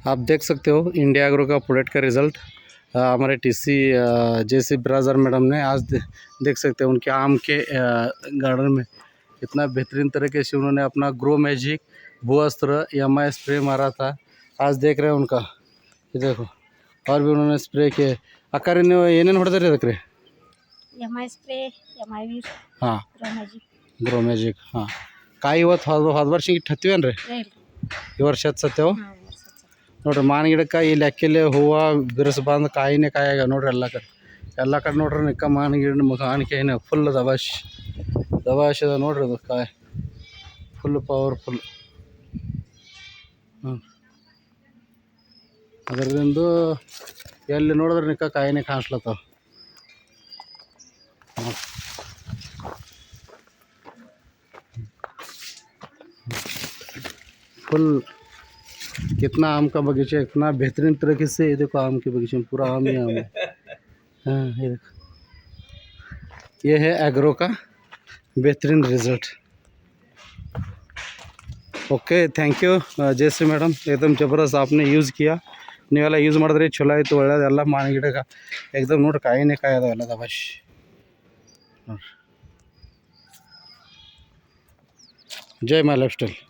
आप देख सकते हो इंडिया एग्रो का प्रोडक्ट का रिज़ल्ट। हमारे टीसी जेसी ब्राजर मैडम ने आज देख सकते हैं उनके आम के गार्डन में इतना बेहतरीन तरीके से उन्होंने अपना ग्रो मैजिक भूअस्त्र MI स्प्रे मारा था। आज देख रहे हैं उनका, ये देखो और भी उन्होंने स्प्रे किए। अक्कर ಏನೇನು ಹೊಡೆದ್ರಿ ಅದಕ್ಕೆ? MI ಸ್ಪ್ರೇ, MI ವೀರ್, ಹಾಂ, ಗ್ರೋ ಮ್ಯಾಜಿಕ್. ಹಾಂ. ಕಾಯಿ ಇವತ್ತು ಹೋದ ವರ್ಷ ಇಟ್ಟು ಹತ್ತಿವೇನು ರೀ? ಈ ವರ್ಷ ಹತ್ಸತ್ತೇವು ನೋಡ್ರಿ. ಮಾವಿನ ಗಿಡಕ್ಕೆ ಈ ಲೆಕ್ಕಲ್ಲಿ ಹೂವು ಬಿರುಸು ಬಂದು ಕಾಯಿನೇ ಕಾಯಾಗ ನೋಡ್ರಿ. ಎಲ್ಲ ಕಡೆ ನೋಡ್ರಿ ನಿಕ್ಕ ಮಾವಿನ ಗಿಡ ಕಾಣಿಕೆನೇ ಫುಲ್ ದಬಾಶ್ ಅದ ನೋಡ್ರಿ. ಅದು ಕಾಯಿ ಫುಲ್ ಪವರ್ಫುಲ್. ಅದರಿಂದ ಎಲ್ಲಿ ನೋಡಿದ್ರೆ ನಿಕ್ಕ ಕಾಯಿನೇ ಕಾಣಿಸ್ಲತ್ತಾವ. फुल कितना आम का बगीचा, इतना बेहतरीन तरीके से। ये देखो आम के बगीचे में पूरा आम ही आम है। हाँ, ये देखो, ये है एग्रो का बेहतरीन result. Okay, thank you Jayashree madam, एकदम ज़बरदस्त आपने यूज़ किया। ನೀವೆಲ್ಲ ಯೂಸ್ ಮಾಡಿದ್ರಿ ಚಲೋ ಆಯಿತು, ಒಳ್ಳೇದೆಲ್ಲ. ಮಾವಿನ ಗಿಡಕ್ಕೆ ಏಕದಮ್ ನೋಡ್ರಿ ಕಾಯಿನೇ ಕಾಯಿ ಅದಾವೆಲ್ಲ ದಬಾಶ್ ನೋಡ್ರಿ. ಜೈ ಮೈ ಲೈಫ್ ಸ್ಟೈಲ್.